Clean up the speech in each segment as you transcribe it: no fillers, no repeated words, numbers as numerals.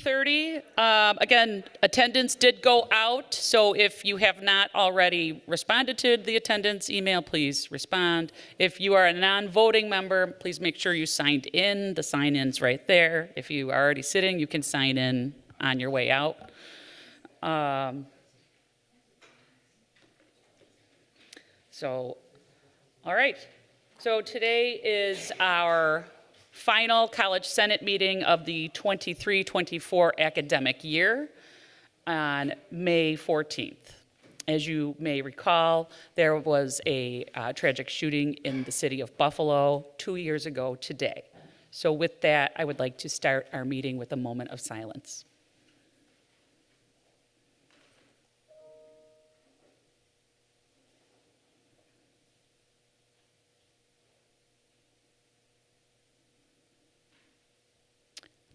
8:30. Again, attendance did go out, so if you have not already responded to the attendance email, please respond. If you are a non-voting member, please make sure you signed in. The sign-in's right there. If you are already sitting, you can sign in on your way out. All right. So today is our final College Senate meeting of the 23-24 academic year on May 14th. As you may recall, there was a tragic shooting in the city of Buffalo 2 years ago today. So with that, I would like to start our meeting with a moment of silence.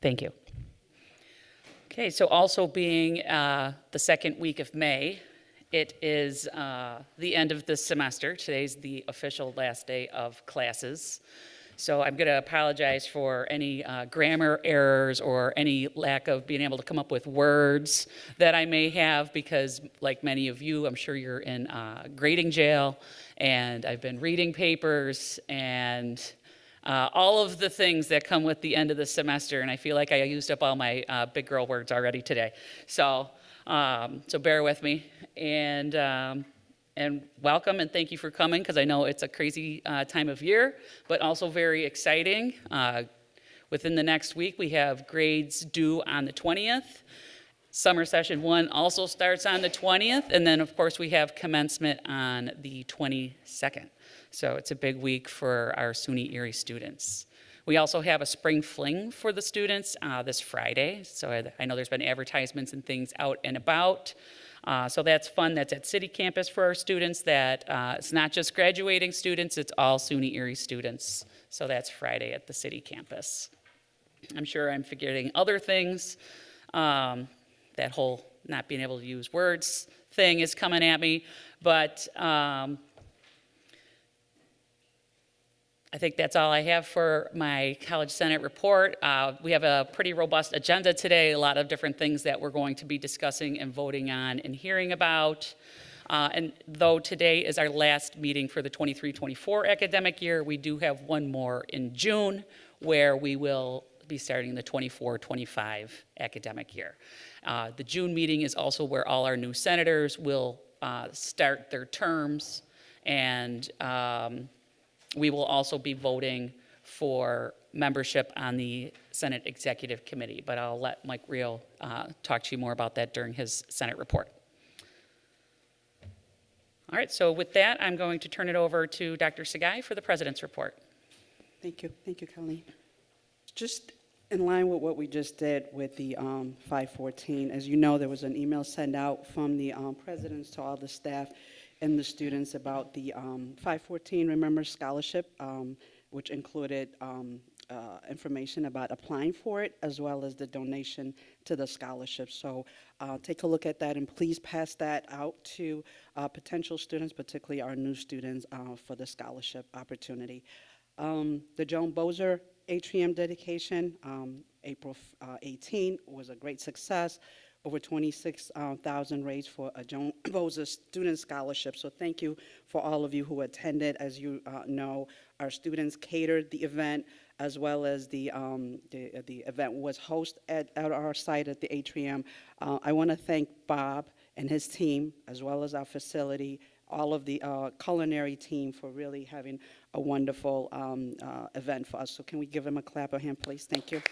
Thank you. Okay, so also being the second week of May, it is the end of this semester. Today's the official last day of classes. So I'm going to apologize for any grammar errors or any lack of being able to come up with words that I may have, because like many of you, I'm sure you're in grading jail, and I've been reading papers and all of the things that come with the end of the semester, and I feel like I used up all my big girl words already today. So bear with me, and welcome, and thank you for coming, because I know it's a crazy time of year, but also very exciting. Within the next week, we have grades due on the 20th. Summer session 1 also starts on the 20th, and then of course we have commencement on the 22nd. So it's a big week for our SUNY Erie students. We also have a spring fling for the students this Friday. So I know there's been advertisements and things out and about. So that's fun. That's at City Campus for our students. That it's not just graduating students, it's all SUNY Erie students. So that's Friday at the City Campus. I'm sure I'm forgetting other things. That whole not being able to use words thing is coming at me. But I think that's all I have for my College Senate report. We have a pretty robust agenda today, a lot of different things that we're going to be discussing and voting on and hearing about. And though today is our last meeting for the 23-24 academic year, we do have one more in June where we will be starting the 24-25 academic year. The June meeting is also where all our new senators will start their terms, and we will also be voting for membership on the Senate Executive Committee, but I'll let Mike Reel talk to you more about that during his Senate report. All right, so with that, I'm going to turn it over to Dr. Sugai for the President's report. Thank you, Colleen. Just in line with what we just did with the 514, as you know, there was an email sent out from the presidents to all the staff and the students about the 514 Remember Scholarship, which included information about applying for it, as well as the donation to the scholarship. So take a look at that, and please pass that out to potential students, particularly our new students, for the scholarship opportunity. The Joan Bozer Atrium dedication, April 18, was a great success. Over 26,000 raised for a Joan Bozer Student Scholarship. So thank you for all of you who attended. As you know, our students catered the event, as well as the event was hosted at our site at the Atrium. I want to thank Bob and his team, as well as our facility, all of the culinary team, for really having a wonderful event for us. So can we give him a clap of hand, please? Thank you.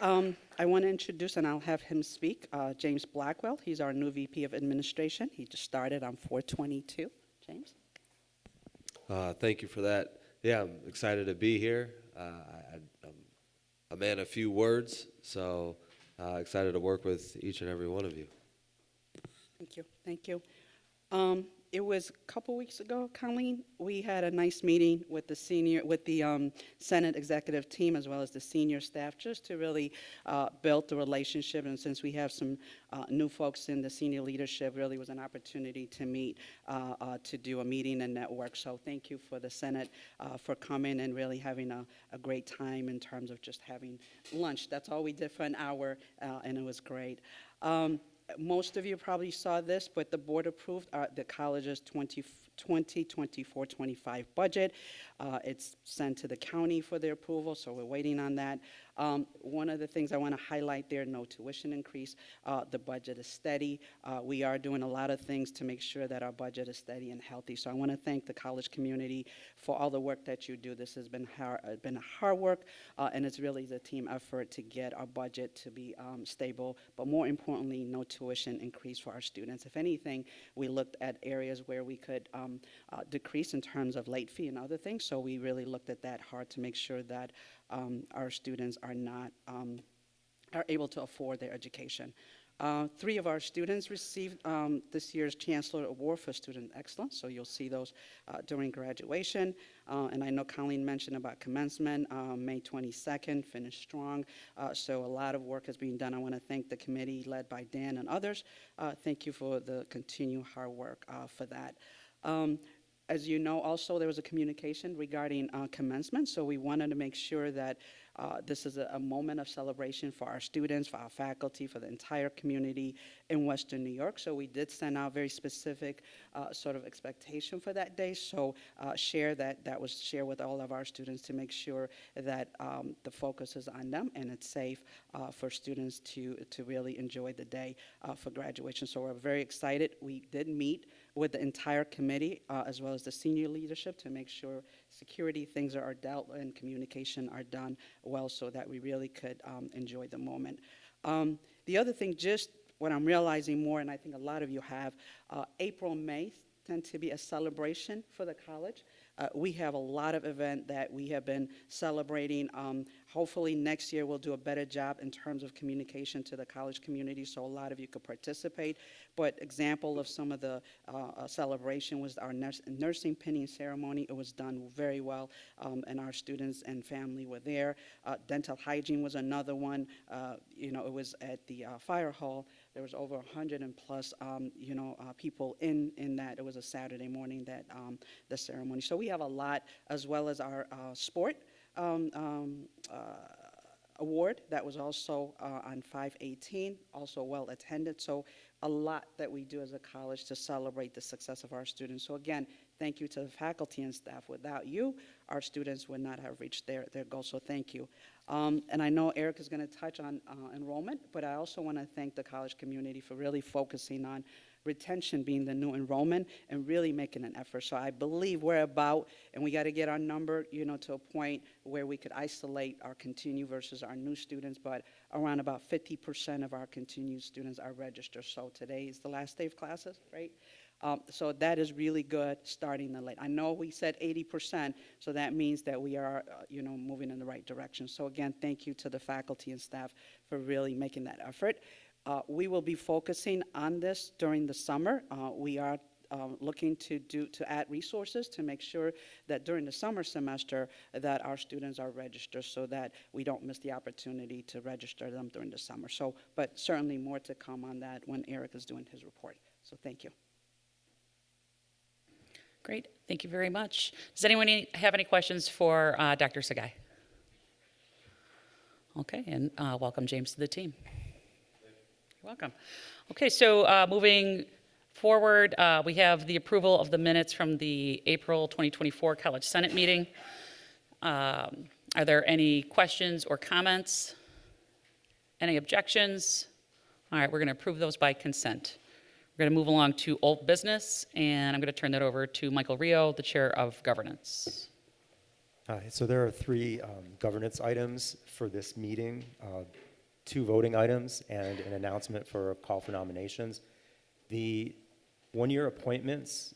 I want to introduce, and I'll have him speak, James Blackwell. He's our new VP of Administration. He just started on 4/22. James? Thank you for that. Yeah, I'm excited to be here. I'm a man of few words, so excited to work with each and every one of you. Thank you. It was a couple weeks ago, Colleen. We had a nice meeting with the Senate executive team as well as the senior staff, just to really build the relationship. And since we have some new folks in the senior leadership, really was an opportunity to meet, to do a meeting and network. So thank you for the Senate for coming and really having a great time in terms of just having lunch. That's all we did for an hour, and it was great. Most of you probably saw this, but the board approved the college's 2024-25 budget. It's sent to the county for their approval, so we're waiting on that. One of the things I want to highlight there, no tuition increase. The budget is steady. We are doing a lot of things to make sure that our budget is steady and healthy. So I want to thank the college community for all the work that you do. This has been hard work, and it's really the team effort to get our budget to be stable, but more importantly, no tuition increase for our students. If anything, we looked at areas where we could decrease in terms of late fee and other things, so we really looked at that hard to make sure that our students are able to afford their education. 3 of our students received this year's Chancellor Award for Student Excellence, so you'll see those during graduation. And I know Colleen mentioned about commencement, May 22nd, finished strong. So a lot of work has been done. I want to thank the committee led by Dan and others. Thank you for the continued hard work for that. As you know, also, there was a communication regarding commencement, so we wanted to make sure that this is a moment of celebration for our students, for our faculty, for the entire community in Western New York. So we did send out very specific sort of expectation for that day. So that was shared with all of our students to make sure that the focus is on them and it's safe for students to really enjoy the day for graduation. So we're very excited. We did meet with the entire committee as well as the senior leadership to make sure security things are dealt and communication are done well so that we really could enjoy the moment. The other thing, just what I'm realizing more, and I think a lot of you have, April, May tend to be a celebration for the college. We have a lot of events that we have been celebrating. Hopefully next year we'll do a better job in terms of communication to the college community so a lot of you could participate. But example of some of the celebration was our nursing pinning ceremony. It was done very well, and our students and family were there. Dental hygiene was another one. It was at the fire hall. There was over 100 and plus, people in that. It was a Saturday morning that the ceremony. So we have a lot, as well as our sport award that was also on 5/18, also well attended. So a lot that we do as a college to celebrate the success of our students. So again, thank you to the faculty and staff. Without you, our students would not have reached their goal. So thank you. And I know Eric is going to touch on enrollment, but I also want to thank the college community for really focusing on retention being the new enrollment and really making an effort. So I believe we're about, and we got to get our number, to a point where we could isolate our continue versus our new students, but around about 50% of our continued students are registered. So today is the last day of classes, right? So that is really good starting the late. I know we said 80%, so that means that we are, moving in the right direction. So again, thank you to the faculty and staff for really making that effort. We will be focusing on this during the summer. We are looking to add resources to make sure that during the summer semester that our students are registered so that we don't miss the opportunity to register them during the summer. So, but certainly more to come on that when Eric is doing his report. So thank you. Great, thank you very much. Does anyone have any questions for Dr. Sagai? Okay, and welcome James to the team. You're welcome. Okay, so moving forward, we have the approval of the minutes from the April 2024 College Senate meeting. Are there any questions or comments? Any objections? All right, we're going to approve those by consent. We're going to move along to old business, and I'm going to turn that over to Michael Rio, the Chair of Governance. So there are 3 governance items for this meeting, 2 voting items, and an announcement for a call for nominations. The one-year appointments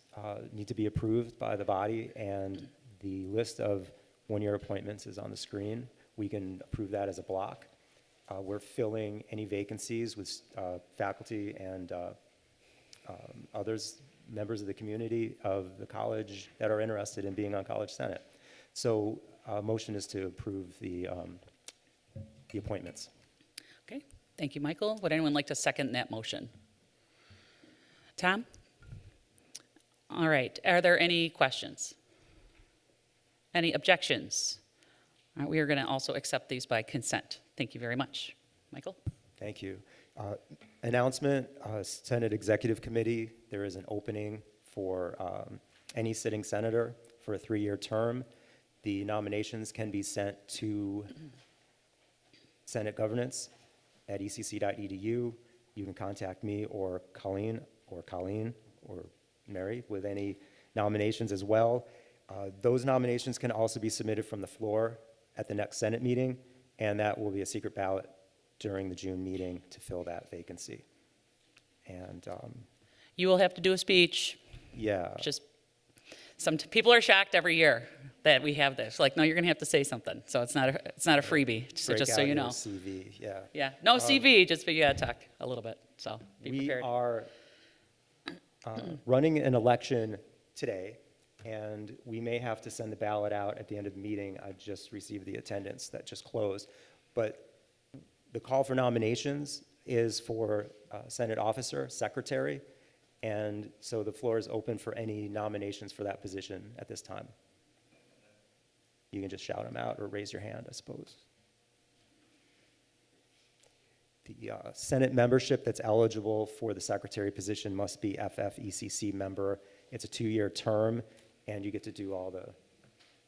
need to be approved by the body, and the list of one-year appointments is on the screen. We can approve that as a block. We're filling any vacancies with faculty and others members of the community of the college that are interested in being on College Senate. So motion is to approve the appointments. Okay, thank you, Michael. Would anyone like to second that motion? Tom? All right, are there any questions? Any objections? All right, we are going to also accept these by consent. Thank you very much. Michael? Thank you. Announcement, Senate Executive Committee, there is an opening for any sitting senator for a 3-year term. The nominations can be sent to Senate Governance at ecc.edu. You can contact me or Colleen or Mary with any nominations as well. Those nominations can also be submitted from the floor at the next Senate meeting, and that will be a secret ballot during the June meeting to fill that vacancy. And You will have to do a speech. yeah, Just people are shocked every year that we have this. Like, no, you're going to have to say something. So it's not a freebie. So break just so out you your know. CV, yeah. Yeah, no CV. Just you got to talk a little bit. So be We prepared. are running an election today, and we may have to send the ballot out at the end of the meeting. I just received the attendance that just closed. But the call for nominations is for Senate officer, secretary, and so the floor is open for any nominations for that position at this time. You can just shout them out or raise your hand, I suppose. The Senate membership that's eligible for the secretary position must be FFECC member. It's a 2-year term, and you get to do all the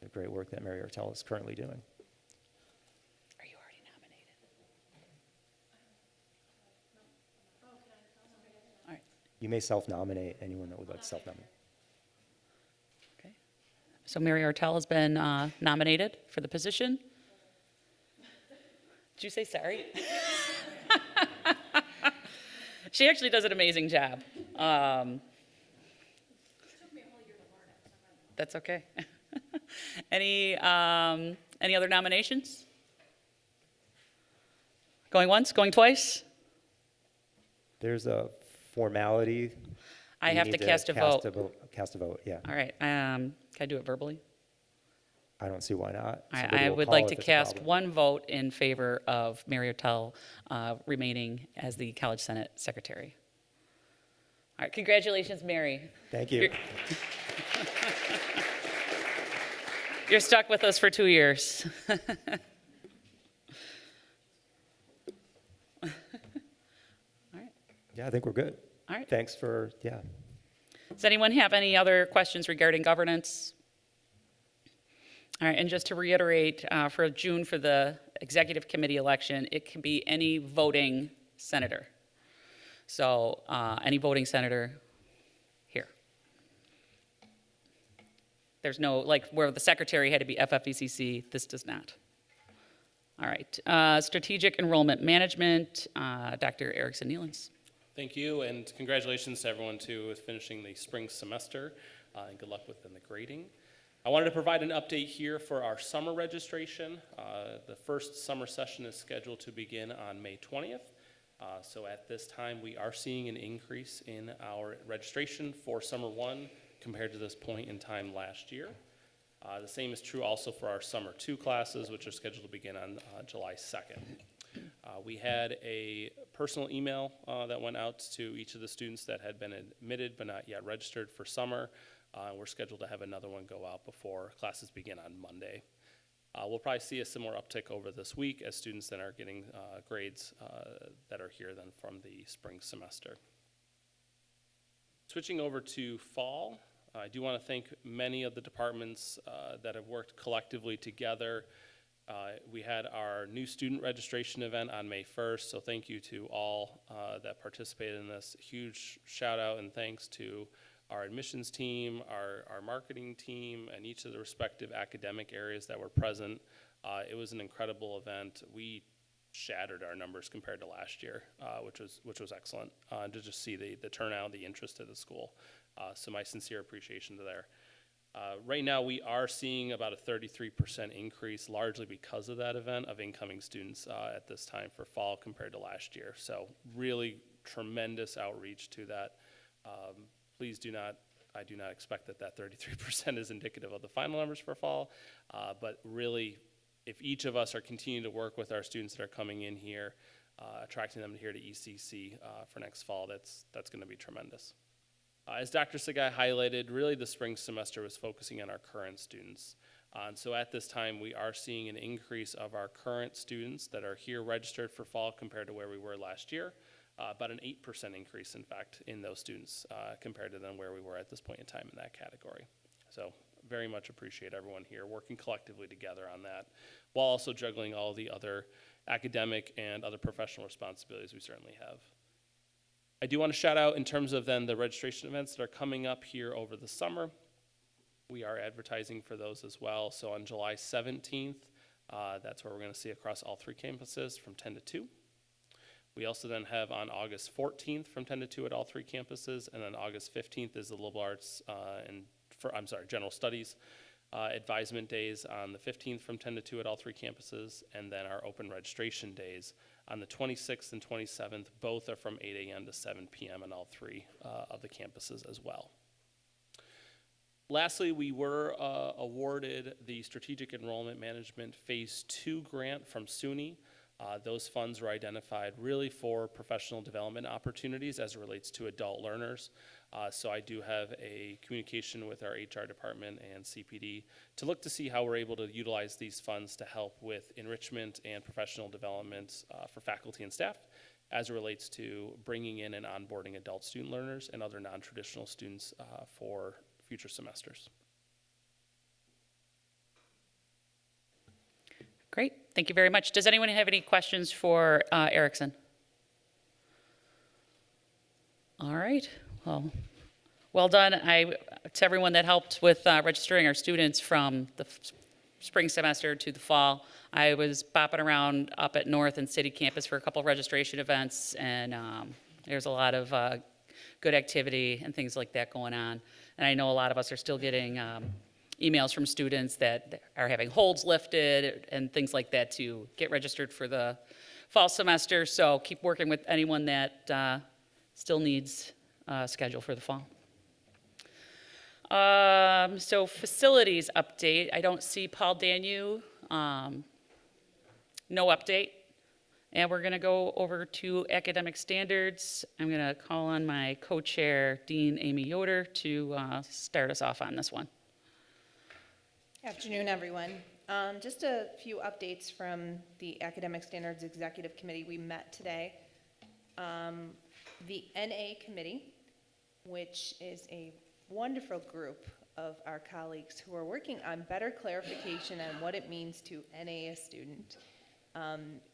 great work that Mary Ortell is currently doing. Are you already nominated? All right. You may self-nominate anyone that would like to self-nominate. Okay. So Mary Ortell has been nominated for the position. Did you say sorry? She actually does an amazing job. That's okay. Any other nominations? Going once, going twice? There's a formality. I You have need to cast a vote. Cast a vote, yeah. All right, can I do it verbally? I don't see why not. Somebody I will would call like if to it's a cast problem. one vote in favor of Mary Ortell remaining as the College Senate Secretary. All right, congratulations, Mary. Thank you. You're- You're stuck with us for 2 years. Yeah, I think we're good. All right. Thanks for, yeah. Does anyone have any other questions regarding governance? All right, and just to reiterate, for June for the executive committee election, it can be any voting senator. So any voting senator here. There's no, like where the secretary had to be FFECC, this does not. All right, strategic enrollment management, Dr. Erickson Nealons. Thank you, and congratulations to everyone too with finishing the spring semester, and good luck within the grading. I wanted to provide an update here for our summer registration. The first summer session is scheduled to begin on May 20th. So at this time, we are seeing an increase in our registration for summer 1 compared to this point in time last year. The same is true also for our summer 2 classes, which are scheduled to begin on July 2nd. We had a personal email that went out to each of the students that had been admitted but not yet registered for summer. We're scheduled to have another one go out before classes begin on Monday. We'll probably see a similar uptick over this week as students then are getting grades that are here then from the spring semester. Switching over to fall, I do want to thank many of the departments that have worked collectively together. We had our new student registration event on May 1st, so thank you to all that participated in this. Huge shout out and thanks to our admissions team, our marketing team, and each of the respective academic areas that were present. It was an incredible event. We shattered our numbers compared to last year, which was excellent to just see the turnout, the interest of the school. So my sincere appreciation to there. Right now, we are seeing about a 33% increase, largely because of that event, of incoming students at this time for fall compared to last year. So really tremendous outreach to that please I do not expect that 33% is indicative of the final numbers for fall, but really, if each of us are continuing to work with our students that are coming in here, attracting them here to ECC for next fall, that's going to be tremendous. As Dr. Sagai highlighted, really the spring semester was focusing on our current students. And so at this time, we are seeing an increase of our current students that are here registered for fall compared to where we were last year. About an 8% increase, in fact, in those students compared to then where we were at this point in time in that category. So very much appreciate everyone here working collectively together on that, while also juggling all the other academic and other professional responsibilities we certainly have. I do want to shout out in terms of then the registration events that are coming up here over the summer. We are advertising for those as well. So on July 17th, that's where we're going to see across all 3 campuses from 10 to 2. We also then have on August 14th from 10 to 2 at all 3 campuses, and then August 15th is the liberal arts general studies advisement days on the 15th from 10 to 2 at all 3 campuses, and then our open registration days on the 26th and 27th. Both are from 8 a.m. to 7 p.m. on all 3 of the campuses as well. Lastly, we were awarded the Strategic Enrollment Management Phase 2 grant from SUNY. Those funds were identified really for professional development opportunities as it relates to adult learners. So I do have a communication with our HR department and CPD to look to see how we're able to utilize these funds to help with enrichment and professional development for faculty and staff as it relates to bringing in and onboarding adult student learners and other non-traditional students for future semesters. Great, thank you very much. Does anyone have any questions for Erickson? All right, well done. To everyone that helped with registering our students from the spring semester to the fall. I was bopping around up at North and City Campus for a couple of registration events, and there's a lot of good activity and things like that going on. And I know a lot of us are still getting emails from students that are having holds lifted and things like that to get registered for the fall semester. So keep working with anyone that still needs a schedule for the fall. So facilities update. I don't see Paul Danu. No update. And we're going to go over to academic standards. I'm going to call on my co-chair, Dean Amy Yoder, to start us off on this one. Afternoon, everyone. Just a few updates from the Academic Standards Executive Committee. We met today. The NA Committee, which is a wonderful group of our colleagues who are working on better clarification on what it means to NA a student.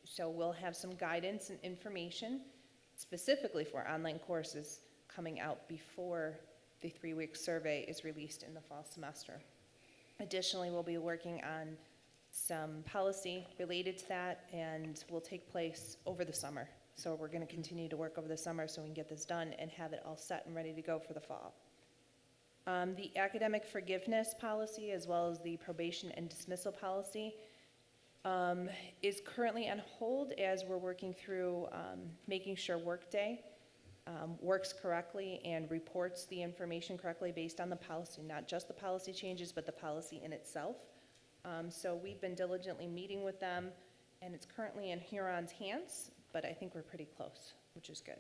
So we'll have some guidance and information specifically for online courses coming out before the 3-week survey is released in the fall semester. Additionally, we'll be working on some policy related to that, and will take place over the summer. So we're going to continue to work over the summer so we can get this done and have it all set and ready to go for the fall. The academic forgiveness policy, as well as the probation and dismissal policy, is currently on hold as we're working through making sure Workday works correctly and reports the information correctly based on the policy, not just the policy changes, but the policy in itself. So we've been diligently meeting with them, and it's currently in Huron's hands, but I think we're pretty close, which is good.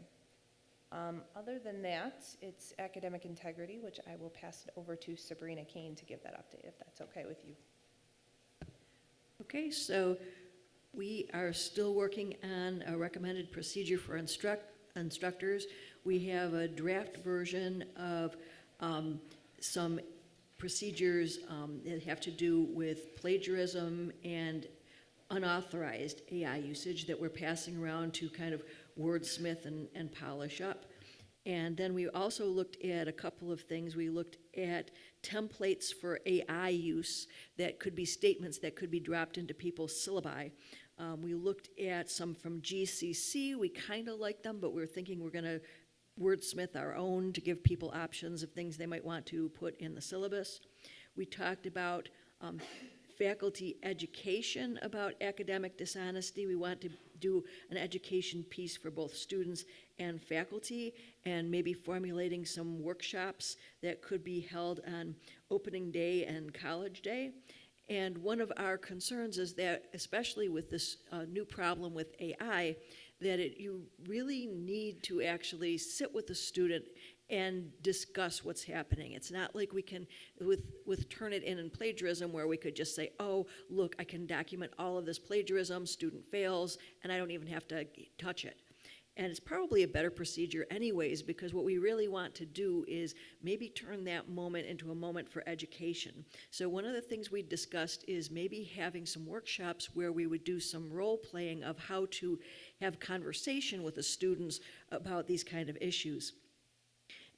Other than that, it's academic integrity, which I will pass it over to Sabrina Kane to give that update, if that's okay with you. Okay, so we are still working on a recommended procedure for instructors. We have a draft version of some procedures that have to do with plagiarism and unauthorized AI usage that we're passing around to kind of wordsmith and polish up. And then we also looked at a couple of things. We looked at templates for AI use that could be statements that could be dropped into people's syllabi. We looked at some from GCC. We kind of like them, but we're thinking we're going to wordsmith our own to give people options of things they might want to put in the syllabus. We talked about faculty education about academic dishonesty. We want to do an education piece for both students and faculty, and maybe formulating some workshops that could be held on opening day and college day. And one of our concerns is that, especially with this new problem with AI, that you really need to actually sit with the student and discuss what's happening. It's not like we can, with Turnitin and plagiarism, where we could just say, oh, look, I can document all of this plagiarism, student fails, and I don't even have to touch it. And it's probably a better procedure anyways, because what we really want to do is maybe turn that moment into a moment for education. So one of the things we discussed is maybe having some workshops where we would do some role playing of how to have conversation with the students about these kind of issues.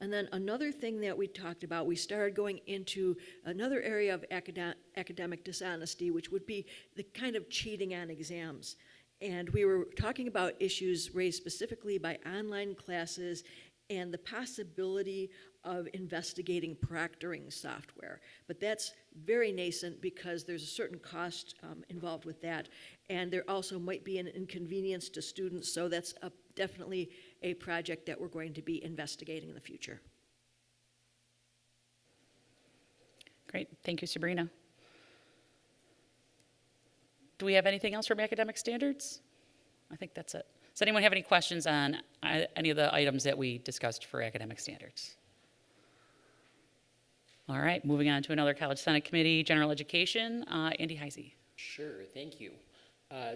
And then another thing that we talked about, we started going into another area of academic dishonesty, which would be the kind of cheating on exams. And we were talking about issues raised specifically by online classes and the possibility of investigating proctoring software. But that's very nascent because there's a certain cost involved with that. And there also might be an inconvenience to students, so that's definitely a project that we're going to be investigating in the future. Great, thank you, Sabrina. Do we have anything else from academic standards? I think that's it. Does anyone have any questions on any of the items that we discussed for academic standards? All right, moving on to another College Senate Committee, General Education, Andy Heisey. Sure, thank you.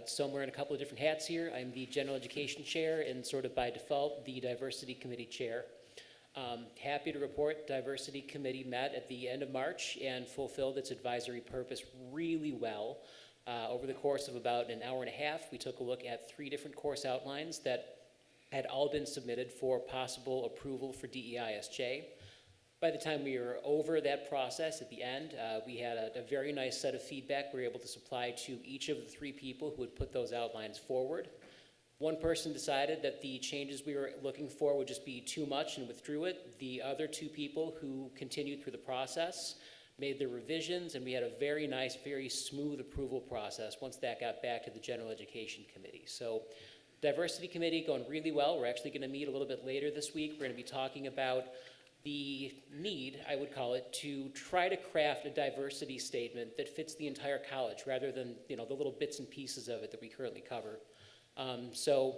So I'm wearing a couple of different hats here. I'm the General Education Chair and sort of by default, the Diversity Committee Chair. Happy to report Diversity Committee met at the end of March and fulfilled its advisory purpose really well. Over the course of about an hour and a half, we took a look at 3 different course outlines that had all been submitted for possible approval for DEISJ. By the time we were over that process at the end, we had a very nice set of feedback we were able to supply to each of the 3 people who had put those outlines forward. One person decided that the changes we were looking for would just be too much and withdrew it. The other 2 people who continued through the process made the revisions, and we had a very nice, very smooth approval process once that got back to the General Education Committee. So Diversity Committee going really well. We're actually going to meet a little bit later this week. We're going to be talking about the need, I would call it, to try to craft a diversity statement that fits the entire college rather than, the little bits and pieces of it that we currently cover. So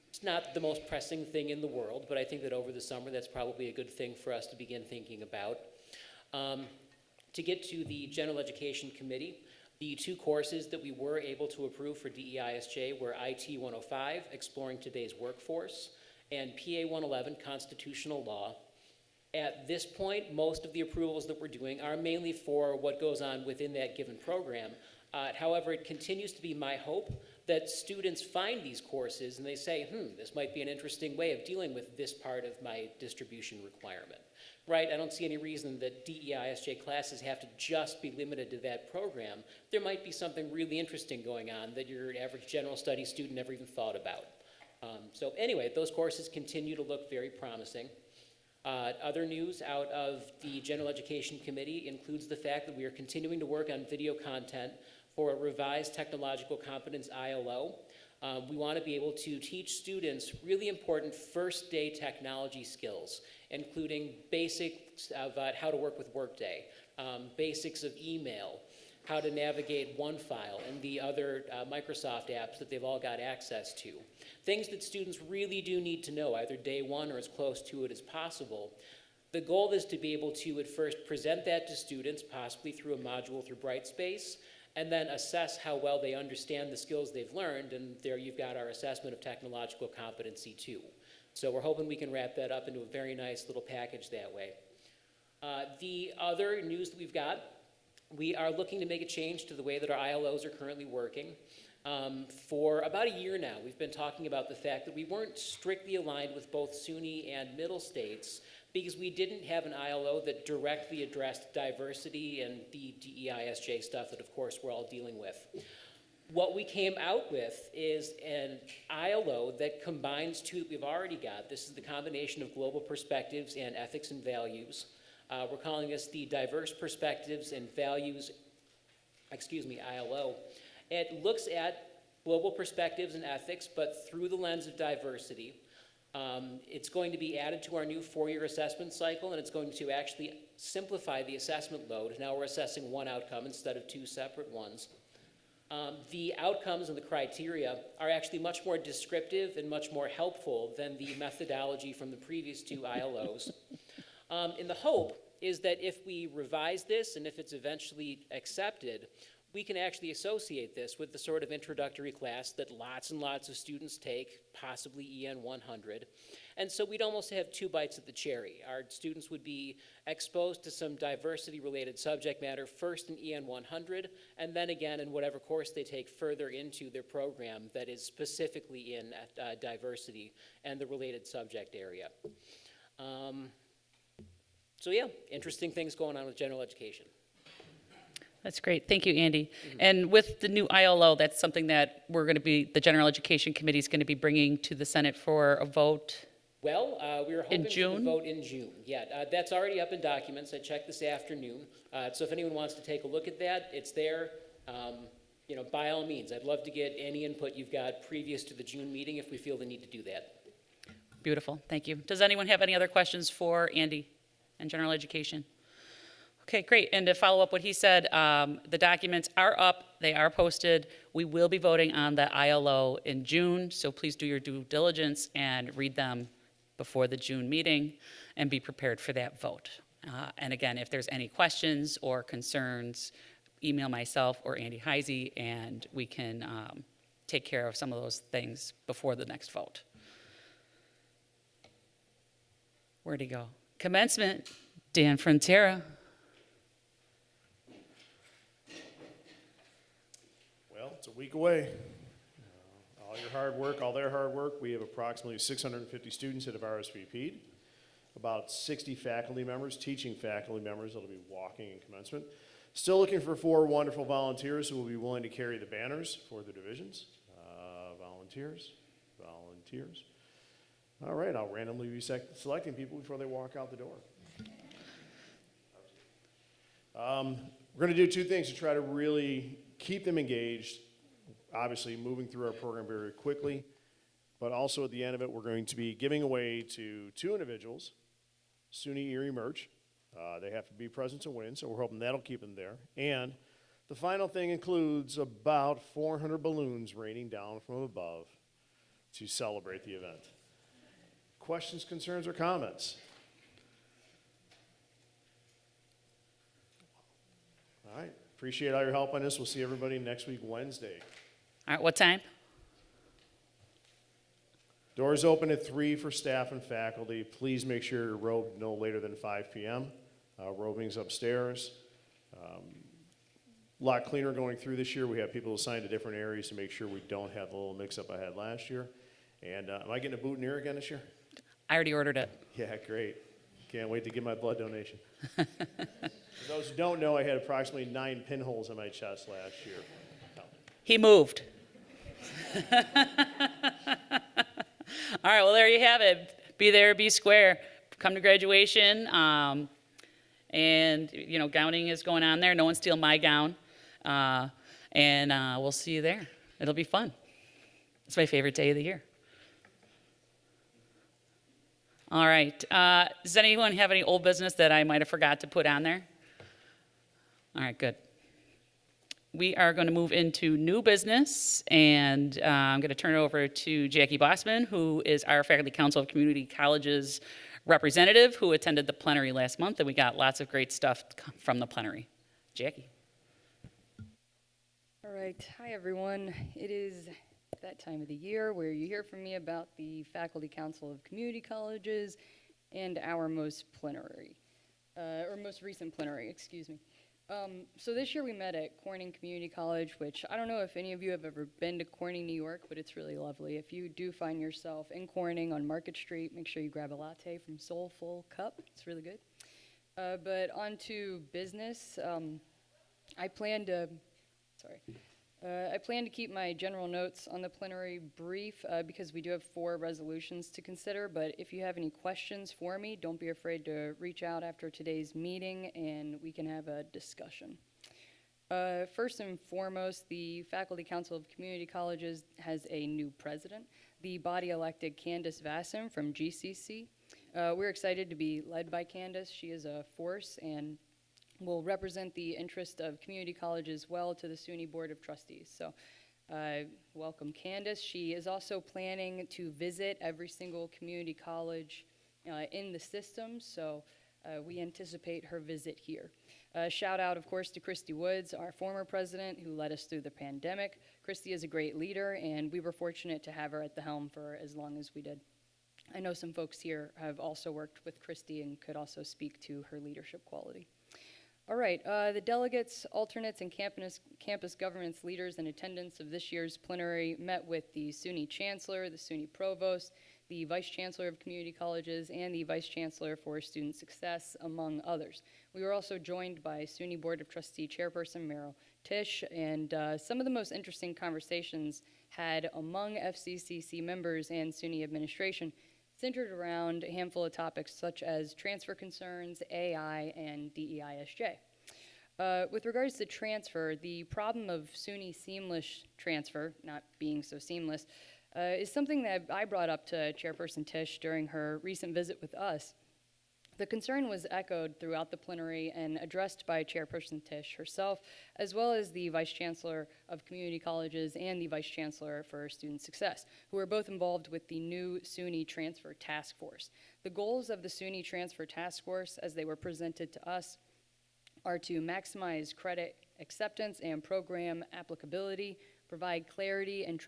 it's not the most pressing thing in the world, but I think that over the summer that's probably a good thing for us to begin thinking about. To get to the General Education Committee, the 2 courses that we were able to approve for DEISJ were IT 105, Exploring Today's Workforce, and PA 111, Constitutional Law. At this point, most of the approvals that we're doing are mainly for what goes on within that given program. However, it continues to be my hope that students find these courses and they say, this might be an interesting way of dealing with this part of my distribution requirement. Right? I don't see any reason that DEISJ classes have to just be limited to that program. There might be something really interesting going on that your average general studies student never even thought about. So anyway, those courses continue to look very promising. Other news out of the General Education Committee includes the fact that we are continuing to work on video content for a revised technological competence ILO. We want to be able to teach students really important first day technology skills, including basics about how to work with Workday, basics of email, how to navigate OneFile and the other Microsoft apps that they've all got access to. Things that students really do need to know, either day one or as close to it as possible. The goal is to be able to at first present that to students, possibly through a module through Brightspace, and then assess how well they understand the skills they've learned, and there you've got our assessment of technological competency too. So we're hoping we can wrap that up into a very nice little package that way. The other news that we've got, we are looking to make a change to the way that our ILOs are currently working. For about a year now, we've been talking about the fact that we weren't strictly aligned with both SUNY and middle states because we didn't have an ILO that directly addressed diversity and the DEISJ stuff that, of course, we're all dealing with. What we came out with is an ILO that combines 2 that we've already got. This is the combination of global perspectives and ethics and values. We're calling this the Diverse Perspectives and Values ILO. It looks at global perspectives and ethics, but through the lens of diversity. It's going to be added to our new 4-year assessment cycle, and it's going to actually simplify the assessment load. Now we're assessing one outcome instead of 2 separate ones. The outcomes and the criteria are actually much more descriptive and much more helpful than the methodology from the previous 2 ILOs. And the hope is that if we revise this and if it's eventually accepted, we can actually associate this with the sort of introductory class that lots and lots of students take, possibly EN 100. And so we'd almost have 2 bites at the cherry. Our students would be exposed to some diversity-related subject matter, first in EN 100, and then again in whatever course they take further into their program that is specifically in diversity and the related subject area. So yeah, interesting things going on with general education. That's great. Thank you, Andy. And with the new ILO, that's something that the General Education Committee is going to be bringing to the Senate for a vote. Well, we were hoping for the June? vote in June. Yeah, that's already up in documents. I checked this afternoon. So if anyone wants to take a look at that, it's there. By all means, I'd love to get any input you've got previous to the June meeting if we feel the need to do that. Beautiful. Thank you. Does anyone have any other questions for Andy and General Education? Okay, great. And to follow up what he said, the documents are up. They are posted. We will be voting on the ILO in June, so please do your due diligence and read them before the June meeting and be prepared for that vote. And again, if there's any questions or concerns, email myself or Andy Heisey, and we can take care of some of those things before the next vote. Where'd he go? Commencement, Dan Frontera. Well, it's a week away. All your hard work, all their hard work. We have approximately 650 students that have RSVP'd, about 60 faculty members, teaching faculty members that'll be walking in commencement. Still looking for 4 wonderful volunteers who will be willing to carry the banners for the divisions. Volunteers. All right, I'll randomly be selecting people before they walk out the door. We're going to do 2 things to try to really keep them engaged, obviously moving through our program very quickly, but also at the end of it, we're going to be giving away to 2 individuals SUNY Erie merch. They have to be present to win, so we're hoping that'll keep them there. And the final thing includes about 400 balloons raining down from above to celebrate the event. Questions, concerns, or comments? All right. Appreciate all your help on this. We'll see everybody next week, Wednesday. All right, what time? Doors open at 3 for staff and faculty. Please make sure you're robed no later than 5 p.m. Robing's upstairs. A lot cleaner going through this year. We have people assigned to different areas to make sure we don't have the little mix-up I had last year. And am I getting a boutonniere again this year? I already ordered it. Yeah, great. Can't wait to give my blood donation. For those who don't know, I had approximately 9 pinholes in my chest last year. He moved. All right, well, there you have it. Be there, be square. Come to graduation. And, gowning is going on there. No one steal my gown. And we'll see you there. It'll be fun. It's my favorite day of the year. All right. Does anyone have any old business that I might have forgot to put on there? All right, good. We are going to move into new business, and I'm going to turn it over to Jackie Bossman, who is our Faculty Council of Community Colleges representative who attended the plenary last month, and we got lots of great stuff from the plenary. Jackie. All right. Hi, everyone. It is that time of the year where you hear from me about the Faculty Council of Community Colleges and our most recent plenary, excuse me. So this year we met at Corning Community College, which I don't know if any of you have ever been to Corning, New York, but it's really lovely. If you do find yourself in Corning on Market Street, make sure you grab a latte from Soulful Cup. It's really good. But on to business. I plan to keep my general notes on the plenary brief because we do have 4 resolutions to consider, but if you have any questions for me, don't be afraid to reach out after today's meeting and we can have a discussion. First and foremost, the Faculty Council of Community Colleges has a new president. The body elected Candace Vasson from GCC. We're excited to be led by Candace. She is a force and will represent the interest of community colleges well to the SUNY Board of Trustees. So welcome, Candace. She is also planning to visit every single community college in the system, so we anticipate her visit here. Shout out, of course, to Christy Woods, our former president, who led us through the pandemic. Christy is a great leader, and we were fortunate to have her at the helm for as long as we did. I know some folks here have also worked with Christy and could also speak to her leadership quality. All right, the delegates, alternates, and campus governance leaders in attendance of this year's plenary met with the SUNY Chancellor, the SUNY Provost, the Vice Chancellor of Community Colleges, and the Vice Chancellor for Student Success, among others. We were also joined by SUNY Board of Trustee Chairperson Meryl Tisch, and some of the most interesting conversations had among FCCC members and SUNY administration centered around a handful of topics such as transfer concerns, AI, and DEISJ. With regards to transfer, the problem of SUNY seamless transfer, not being so seamless, is something that I brought up to Chairperson Tisch during her recent visit with us. The concern was echoed throughout the plenary and addressed by Chairperson Tisch herself, as well as the Vice Chancellor of Community Colleges and the Vice Chancellor for Student Success, who are both involved with the new SUNY Transfer Task Force. The goals of the SUNY Transfer Task Force, as they were presented to us, are to maximize credit acceptance and program applicability, provide clarity and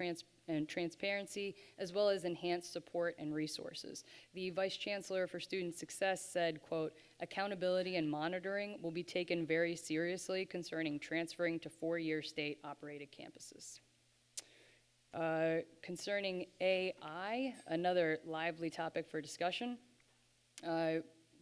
transparency, as well as enhance support and resources. The Vice Chancellor for Student Success said, quote, "Accountability and monitoring will be taken very seriously concerning transferring to four-year state-operated campuses." Concerning AI, another lively topic for discussion,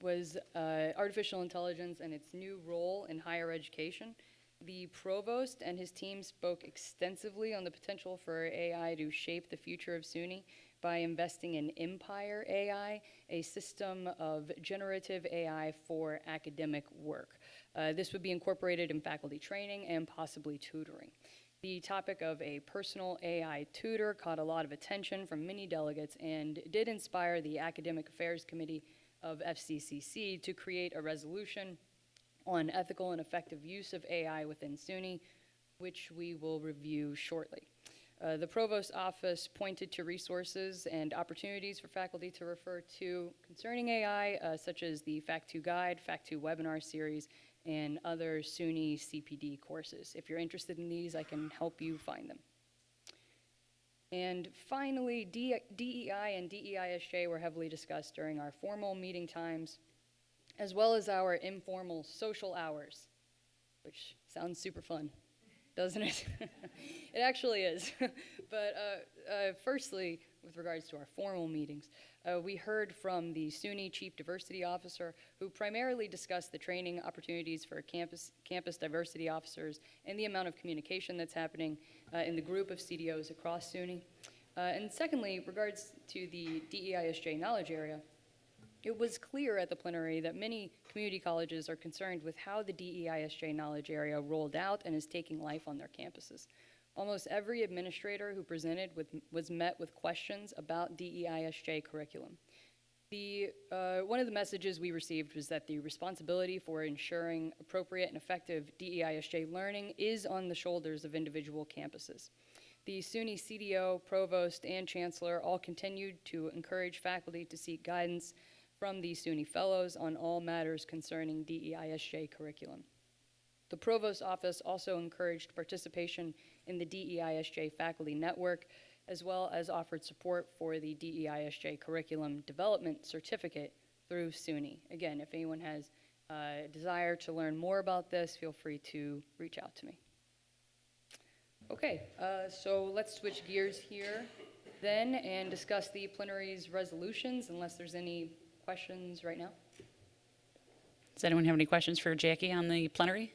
was artificial intelligence and its new role in higher education. The provost and his team spoke extensively on the potential for AI to shape the future of SUNY by investing in Empire AI, a system of generative AI for academic work. This would be incorporated in faculty training and possibly tutoring. The topic of a personal AI tutor caught a lot of attention from many delegates and did inspire the Academic Affairs Committee of FCCC to create a resolution on ethical and effective use of AI within SUNY, which we will review shortly. The Provost's office pointed to resources and opportunities for faculty to refer to concerning AI, such as the Fact2 Guide, Fact2 webinar series, and other SUNY CPD courses. If you're interested in these, I can help you find them. And finally, DEI and DEISJ were heavily discussed during our formal meeting times, as well as our informal social hours, which sounds super fun, doesn't it? It actually is. But firstly, with regards to our formal meetings, we heard from the SUNY Chief Diversity Officer, who primarily discussed the training opportunities for campus diversity officers and the amount of communication that's happening in the group of CDOs across SUNY. And secondly, regards to the DEISJ knowledge area, it was clear at the plenary that many community colleges are concerned with how the DEISJ knowledge area rolled out and is taking life on their campuses. Almost every administrator who presented was met with questions about DEISJ curriculum. One of the messages we received was that the responsibility for ensuring appropriate and effective DEISJ learning is on the shoulders of individual campuses. The SUNY CDO, Provost, and Chancellor all continued to encourage faculty to seek guidance from the SUNY Fellows on all matters concerning DEISJ curriculum. The Provost's office also encouraged participation in the DEISJ faculty network, as well as offered support for the DEISJ curriculum development certificate through SUNY. Again, if anyone has a desire to learn more about this, feel free to reach out to me. Okay, so let's switch gears here then and discuss the plenary's resolutions, unless there's any questions right now. Does anyone have any questions for Jackie on the plenary?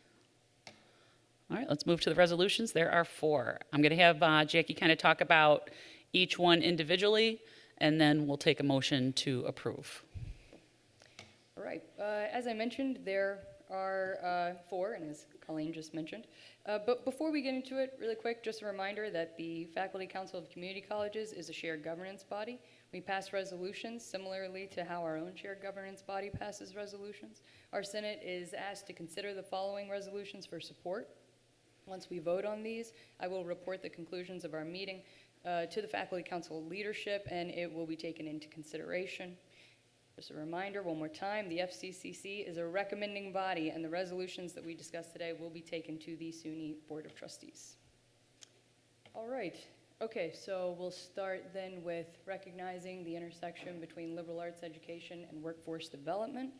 All right, let's move to the resolutions. There are 4. I'm going to have Jackie kind of talk about each one individually, and then we'll take a motion to approve. All right, as I mentioned, there are for, and as Colleen just mentioned. But before we get into it, really quick, just a reminder that the Faculty Council of Community Colleges is a shared governance body. We pass resolutions similarly to how our own shared governance body passes resolutions. Our Senate is asked to consider the following resolutions for support. Once we vote on these, I will report the conclusions of our meeting to the Faculty Council leadership, and it will be taken into consideration. Just a reminder, one more time, the FCCC is a recommending body, and the resolutions that we discussed today will be taken to the SUNY Board of Trustees. All right. Okay, so we'll start then with recognizing the intersection between liberal arts education and workforce development.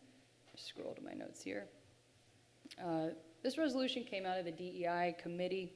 Scroll to my notes here. This resolution came out of the DEI committee.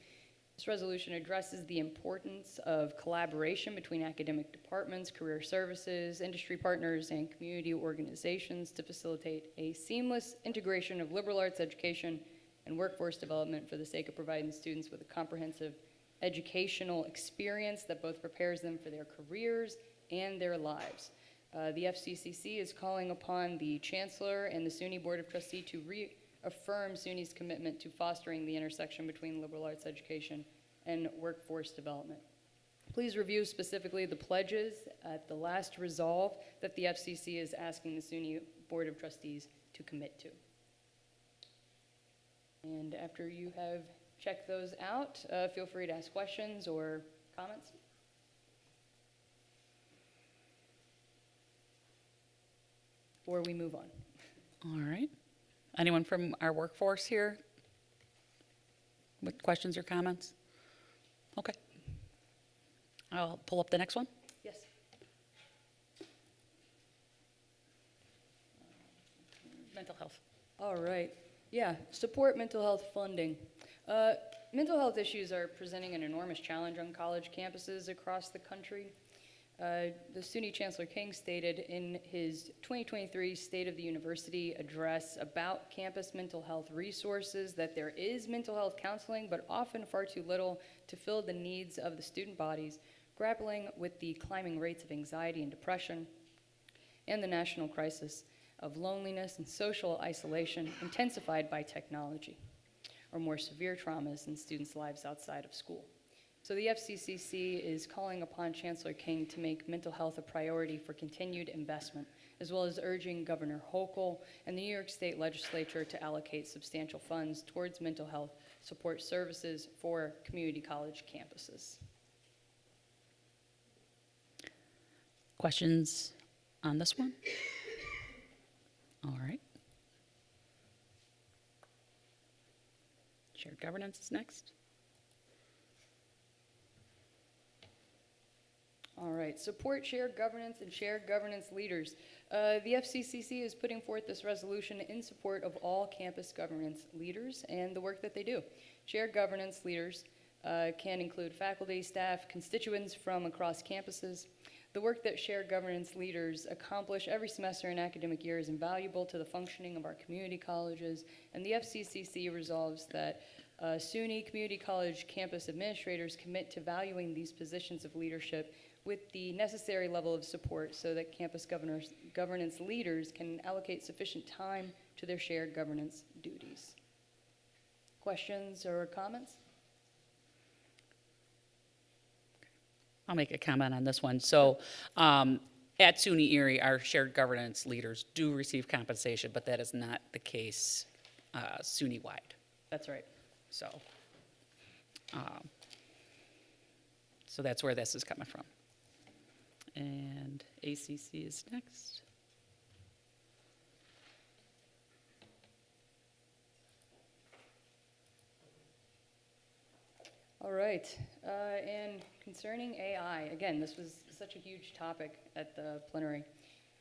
This resolution addresses the importance of collaboration between academic departments, career services, industry partners, and community organizations to facilitate a seamless integration of liberal arts education and workforce development for the sake of providing students with a comprehensive educational experience that both prepares them for their careers and their lives. The FCCC is calling upon the Chancellor and the SUNY Board of Trustees to reaffirm SUNY's commitment to fostering the intersection between liberal arts education and workforce development. Please review specifically the pledges at the last resolve that the FCC is asking the SUNY Board of Trustees to commit to. And after you have checked those out, feel free to ask questions or comments. Or we move on. All right. Anyone from our workforce here with questions or comments? Okay. I'll pull up the next one. Yes. Mental health. All right. Yeah, support mental health funding. Mental health issues are presenting an enormous challenge on college campuses across the country. The SUNY Chancellor King stated in his 2023 State of the University address about campus mental health resources that there is mental health counseling, but often far too little to fill the needs of the student bodies grappling with the climbing rates of anxiety and depression and the national crisis of loneliness and social isolation intensified by technology, or more severe traumas in students' lives outside of school. So the FCCC is calling upon Chancellor King to make mental health a priority for continued investment, as well as urging Governor Hochul and the New York State Legislature to allocate substantial funds towards mental health support services for community college campuses. Questions on this one? All right. Shared governance is next. All right, support shared governance and shared governance leaders. The FCCC is putting forth this resolution in support of all campus governance leaders and the work that they do. Shared governance leaders can include faculty, staff, constituents from across campuses. The work that shared governance leaders accomplish every semester and academic year is invaluable to the functioning of our community colleges, and the FCCC resolves that SUNY Community College campus administrators commit to valuing these positions of leadership with the necessary level of support so that campus governance leaders can allocate sufficient time to their shared governance duties. Questions or comments? I'll make a comment on this one. So at SUNY Erie, our shared governance leaders do receive compensation, but that is not the case SUNY-wide. That's right. So that's where this is coming from. And ACC is next. All right, and concerning AI, again, this was such a huge topic at the plenary.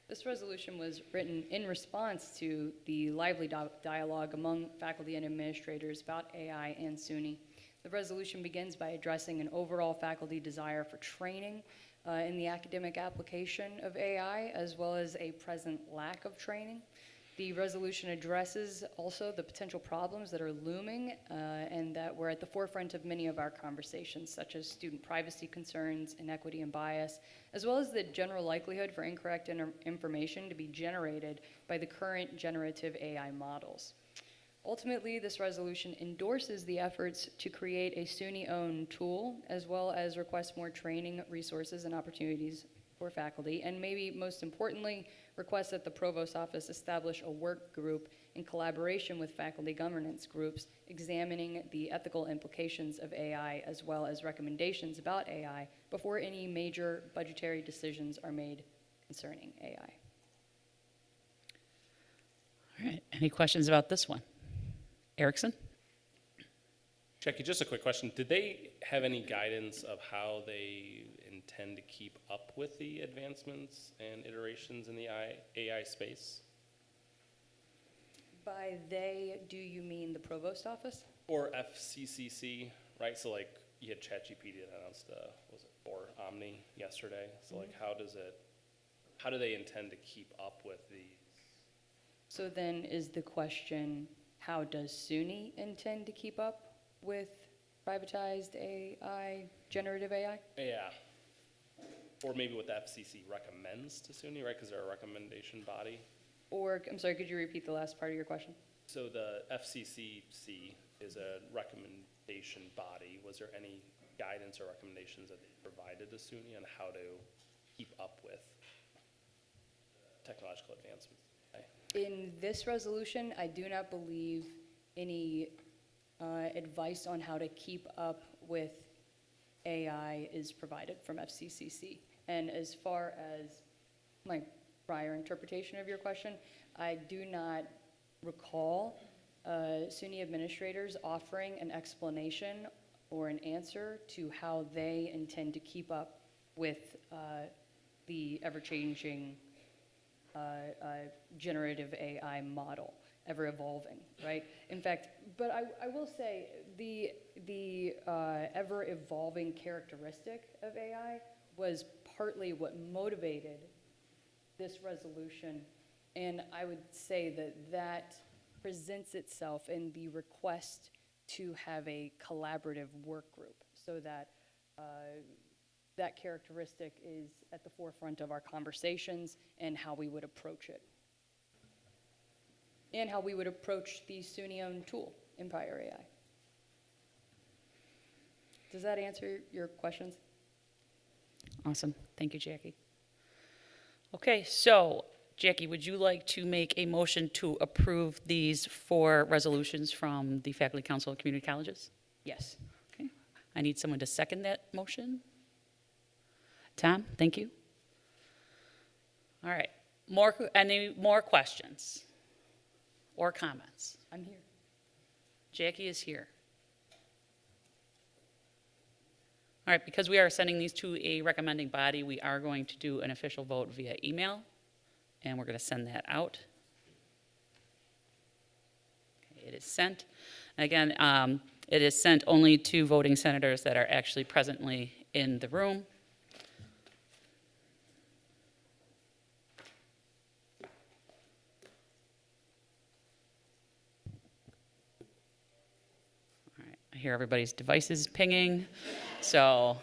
This resolution was written in response to the lively dialogue among faculty and administrators about AI and SUNY. The resolution begins by addressing an overall faculty desire for training in the academic application of AI, as well as a present lack of training. The resolution addresses also the potential problems that are looming and that were at the forefront of many of our conversations, such as student privacy concerns, inequity and bias, as well as the general likelihood for incorrect information to be generated by the current generative AI models. Ultimately, this resolution endorses the efforts to create a SUNY-owned tool, as well as requests more training, resources, and opportunities for faculty, and maybe most importantly, requests that the Provost Office establish a work group in collaboration with faculty governance groups, examining the ethical implications of AI, as well as recommendations about AI before any major budgetary decisions are made concerning AI. All right, any questions about this one? Erickson? Jackie, just a quick question. Did they have any guidance of how they intend to keep up with the advancements and iterations in the AI space? By they, do you mean the Provost Office? Or FCCC, right? So like you had ChatGPT that announced, was it for Omni yesterday? So like how do they intend to keep up with the? So then is the question, how does SUNY intend to keep up with privatized AI, generative AI? Yeah. Or maybe what the FCC recommends to SUNY, right? Because they're a recommendation body. Or, I'm sorry, could you repeat the last part of your question? So the FCCC is a recommendation body. Was there any guidance or recommendations that they provided to SUNY on how to keep up with technological advancements? In this resolution, I do not believe any advice on how to keep up with AI is provided from FCCC. And as far as my prior interpretation of your question, I do not recall SUNY administrators offering an explanation or an answer to how they intend to keep up with the ever-changing generative AI model, ever evolving, right? In fact, but I will say the ever evolving characteristic of AI was partly what motivated this resolution, and I would say that presents itself in the request to have a collaborative work group, so that that characteristic is at the forefront of our conversations and how we would approach it. And how we would approach the SUNY-owned tool, Empire AI. Does that answer your questions? Awesome, thank you, Jackie. Okay, so Jackie, would you like to make a motion to approve these 4 resolutions from the Faculty Council of Community Colleges? Yes. Okay, I need someone to second that motion. Tom, thank you. All right, any more questions or comments? I'm here. Jackie is here. All right, because we are sending these to a recommending body, we are going to do an official vote via email, and we're going to send that out. Okay, it is sent. Again, it is sent only to voting senators that are actually presently in the room. I hear everybody's devices pinging, so.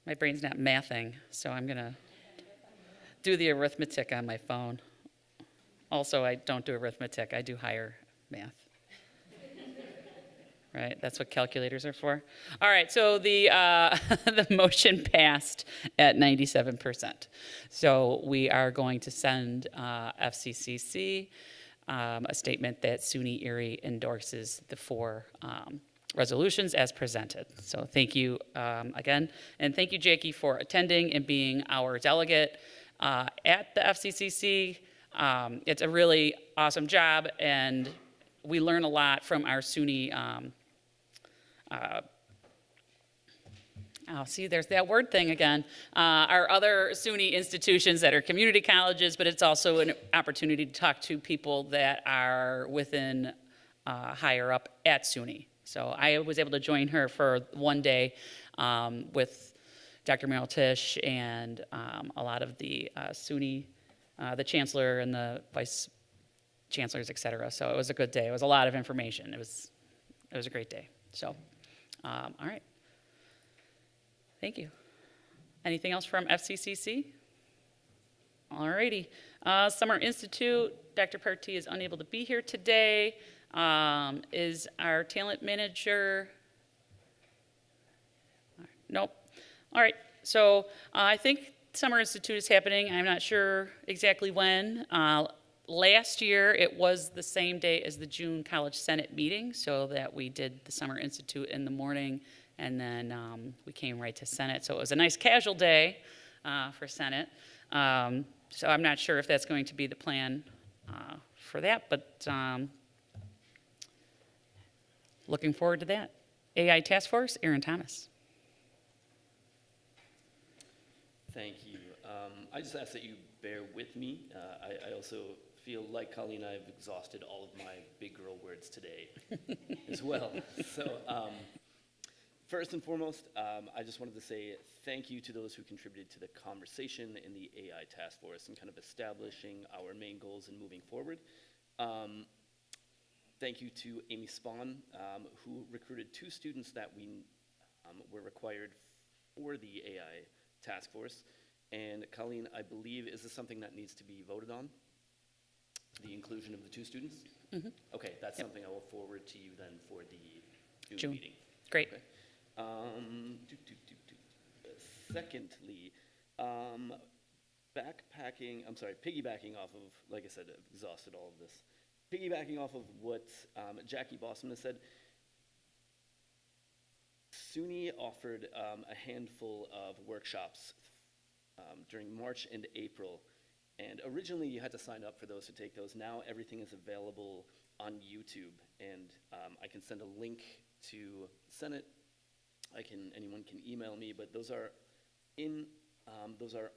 My brain's not mathing, so I'm going to do the arithmetic on my phone. Also, I don't do arithmetic, I do higher math. right? That's what calculators are for. All right, so the, the motion passed at 97%. So we are going to send FCCC a statement that SUNY Erie endorses the four resolutions as presented. So thank you again, and thank you, Jackie, for attending and being our delegate at the FCCC. It's a really awesome job, and we learn a lot from our SUNY. See, there's that word thing again. Our other SUNY institutions that are community colleges, but it's also an opportunity to talk to people that are within higher up at SUNY. So I was able to join her for one day with Dr. Meryl Tisch and a lot of the SUNY, the chancellor and the vice chancellors, et cetera. So it was a good day. It was a lot of information. It was a great day. So, all right. Thank you. Anything else from FCCC? All righty. Summer Institute, Dr. Partee is unable to be here today. Is our talent manager? Nope. All right. So I think Summer Institute is happening. I'm not sure exactly when. Last year, it was the same day as the June College Senate meeting, so that we did the Summer Institute in the morning, and then we came right to Senate. So it was a nice casual day for Senate. So I'm not sure if that's going to be the plan for that, but looking forward to that. AI Task Force, Aaron Thomas. Thank you. I just ask that you bear with me. I also feel like Colleen, I've exhausted all of my big girl words today as well. So first and foremost, I just wanted to say thank you to those who contributed to the conversation in the AI Task Force and kind of establishing our main goals and moving forward. Thank you to Amy Spahn, who recruited 2 students that we were required for the AI Task Force. And Colleen, I believe, is this something that needs to be voted on? The inclusion of the 2 students? Mm-hmm. Okay, that's something I will forward to you then for the June meeting. Great. Okay. Secondly, piggybacking off of, like I said, I've exhausted all of this. Piggybacking off of what Jackie Bosman has said, SUNY offered a handful of workshops during March and April. And originally you had to sign up for those to take those. Now everything is available on YouTube. And I can send a link to Senate. Anyone can email me, but those are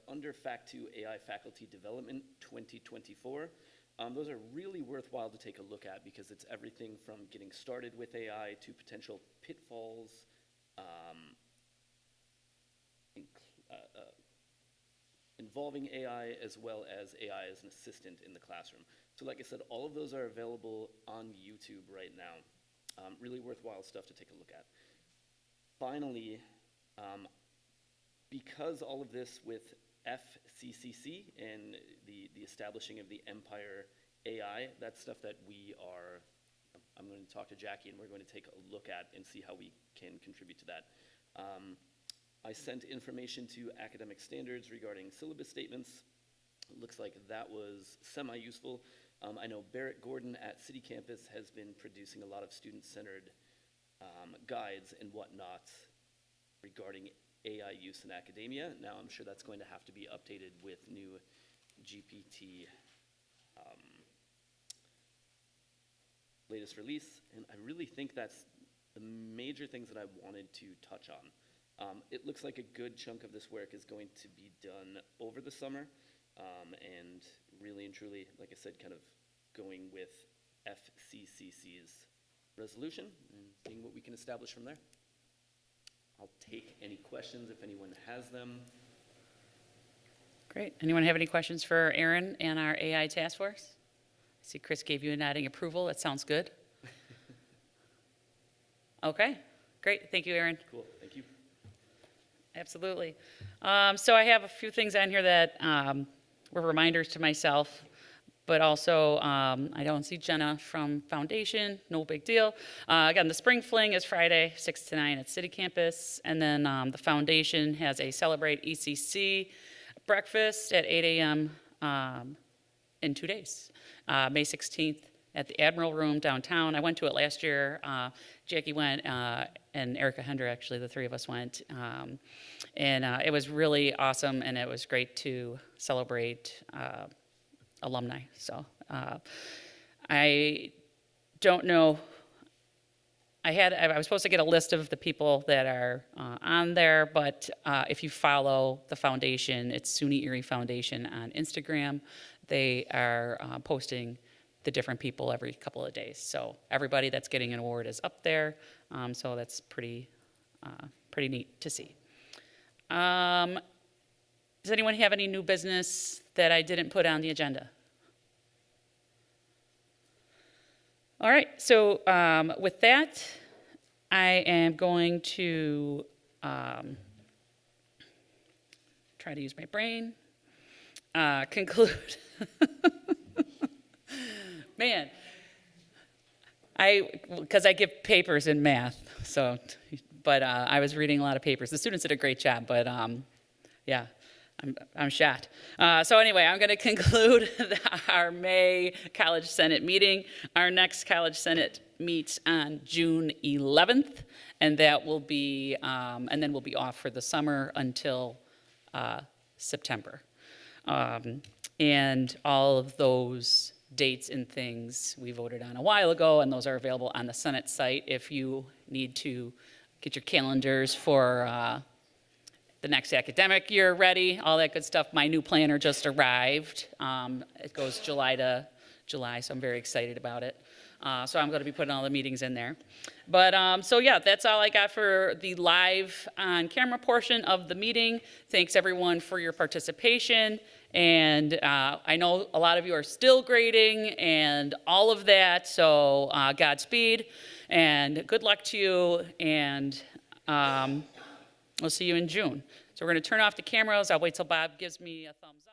under Fact 2 AI Faculty Development 2024. Those are really worthwhile to take a look at because it's everything from getting started with AI to potential pitfalls, involving AI, as well as AI as an assistant in the classroom. So like I said, all of those are available on YouTube right now. Really worthwhile stuff to take a look at. Finally, because all of this with FCCC and the establishing of the Empire AI, that's stuff that I'm going to talk to Jackie and we're going to take a look at and see how we can contribute to that. I sent information to Academic Standards regarding syllabus statements. It looks like that was semi-useful. I know Barrett Gordon at City Campus has been producing a lot of student-centered guides and whatnot regarding AI use in academia. Now I'm sure that's going to have to be updated with new GPT latest release, and I really think that's the major things that I wanted to touch on. It looks like a good chunk of this work is going to be done over the summer, and really and truly, like I said, kind of going with FCCC's resolution and seeing what we can establish from there. I'll take any questions if anyone has them. Great. Anyone have any questions for Aaron and our AI task force? I see Chris gave you a nodding approval. That sounds good. Okay, great. Thank you, Aaron. Cool, thank you. Absolutely. So I have a few things on here that were reminders to myself. But also, I don't see Jenna from Foundation, no big deal. Again, the Spring Fling is Friday, 6 to 9 at City Campus. And then the Foundation has a Celebrate ECC breakfast at 8 a.m. In 2 days, May 16th at the Admiral Room downtown. I went to it last year. Jackie went, and Erica Hender, actually, the three of us went. And it was really awesome, and it was great to celebrate alumni. So I don't know. I was supposed to get a list of the people that are on there, but if you follow the foundation, it's SUNY Erie Foundation on Instagram. They are posting the different people every couple of days. So everybody that's getting an award is up there. So that's pretty neat to see. Does anyone have any new business that I didn't put on the agenda? All right, so with that, I am going to try to use my brain, conclude. Man, because I give papers in math, so, but I was reading a lot of papers. The students did a great job, but yeah, I'm shot. So anyway, I'm going to conclude our May College Senate meeting. Our next College Senate meets on June 11th, and that will be, and then we'll be off for the summer until September. And all of those dates and things we voted on a while ago, and those are available on the Senate site if you need to get your calendars for the next academic year ready, all that good stuff. My new planner just arrived. It goes July to July, so I'm very excited about it. So I'm going to be putting all the meetings in there. But so yeah, that's all I got for the live on camera portion of the meeting. Thanks everyone for your participation. And I know a lot of you are still grading and all of that, so Godspeed and good luck to you, and we'll see you in June. So we're going to turn off the cameras. I'll wait till Bob gives me a thumbs up.